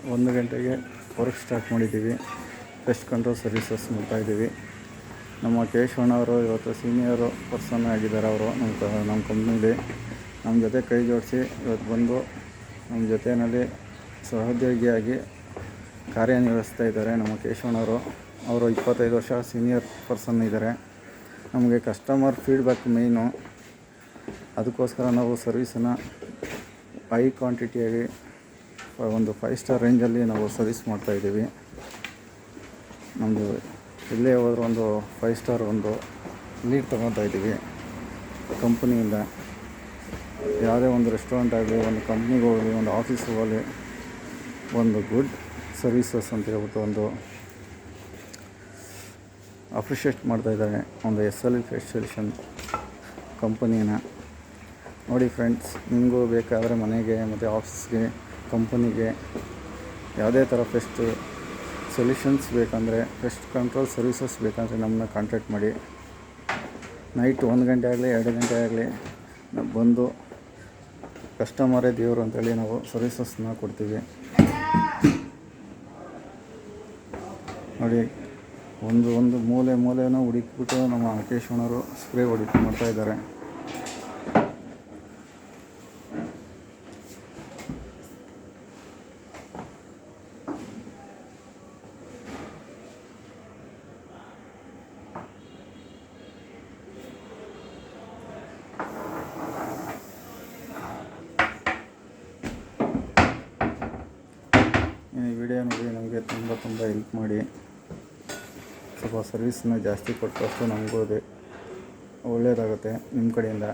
1 ಗಂಟೆಗೆ work start ಮಾಡಿದ್ದೀವಿ. Pest control services ಮಾಡ್ತಾಯಿದ್ದೀವಿ. ನಮ್ಮ ಕೇಶವಣ್ಣವರು ಇವತ್ತು ಸೀನಿಯರು ಪರ್ಸನ್ ಆಗಿದ್ದಾರೆ. ಅವರು ನಮ್ಮ ಕಂಪ್ನೀಲಿ ನಮ್ಮ ಜೊತೆ ಕೈ ಜೋಡಿಸಿ ಇವತ್ತು ಬಂದು ನಮ್ಮ ಜೊತೆಯಲ್ಲಿ ಸಹೋದ್ಯೋಗಿಯಾಗಿ ಕಾರ್ಯನಿರ್ವಹಿಸ್ತಾ ಇದ್ದಾರೆ. ನಮ್ಮ ಕೇಶವಣ್ಣವರು 25 ವರ್ಷ ಸೀನಿಯರ್ ಪರ್ಸನ್ ಇದ್ದಾರೆ. ನಮಗೆ ಕಸ್ಟಮರ್ ಫೀಡ್ಬ್ಯಾಕ್ ಮೇಯ್ನು. ಅದಕ್ಕೋಸ್ಕರ ನಾವು ಸರ್ವಿಸನ್ನು ಹೈ ಕ್ವಾಂಟಿಟಿಯಾಗಿ ಒಂದು 5 ಸ್ಟಾರ್ ರೇಂಜಲ್ಲಿ ನಾವು ಸರ್ವಿಸ್ ಮಾಡ್ತಾಯಿದ್ದೀವಿ. ನಮ್ಮದು ಎಲ್ಲೇ ಹೋದರೂ ಒಂದು 5 ಸ್ಟಾರ್ ಒಂದು ಲೀಡ್ ತೊಗೊತಾ ಇದ್ದೀವಿ ಕಂಪ್ನಿಯಿಂದ. ಯಾವುದೇ ಒಂದು ರೆಸ್ಟೋರೆಂಟ್ ಆಗಲಿ, ಒಂದು ಕಂಪ್ನಿಗೆ ಹೋಗಲಿ, ಒಂದು ಆಫೀಸ್ಗೆ ಹೋಗಲಿ, ಒಂದು ಗುಡ್ ಸರ್ವಿಸಸ್ ಅಂತ ಹೇಳ್ಬಿಟ್ಟು ಒಂದು ಅಪ್ರಿಷಿಯೇಟ್ ಮಾಡ್ತಾಯಿದ್ದಾರೆ ಒಂದು SL ಫೆಸ್ಟಿಲೇಷನ್ ಕಂಪನಿನ. ನೋಡಿ ಫ್ರೆಂಡ್ಸ್, ನಿಮಗೂ ಬೇಕಾದರೆ ಮನೆಗೆ ಮತ್ತು ಆಫೀಸ್ಗೆ, ಕಂಪನಿಗೆ ಯಾವುದೇ ಥರ ಪೆಸ್ಟ್ ಸೊಲ್ಯೂಷನ್ಸ್ ಬೇಕಂದರೆ, ಪೆಸ್ಟ್ ಕಂಟ್ರೋಲ್ ಸರ್ವಿಸಸ್ ಬೇಕಂದರೆ ನಮ್ಮನ್ನ ಕಾಂಟ್ಯಾಕ್ಟ್ ಮಾಡಿ. ನೈಟ್ 1 ಗಂಟೆ ಆಗಲಿ 2 ಗಂಟೆ ಆಗಲಿ ಬಂದು ಕಸ್ಟಮರೇ ದೇವರು ಅಂತೇಳಿ ನಾವು ಸರ್ವಿಸಸ್ನ ಕೊಡ್ತೀವಿ. ನೋಡಿ, ಒಂದು ಮೂಲೆನೂ ಹುಡುಕಿಬಿಟ್ಟು ನಮ್ಮ ಕೇಶವಣ್ಣವರು ಸ್ಪ್ರೇ ಮಾಡ್ತಾಯಿದ್ದಾರೆ. ಈ ವಿಡಿಯೋ ನೋಡಿ ನಮಗೆ ತುಂಬ ಹೆಲ್ಪ್ ಮಾಡಿ. ಸ್ವಲ್ಪ ಸರ್ವಿಸನ್ನ ಜಾಸ್ತಿ ಕೊಟ್ಟಷ್ಟು ನಮಗೂ ಒಳ್ಳೆಯದಾಗುತ್ತೆ ನಿಮ್ಮ ಕಡೆಯಿಂದ.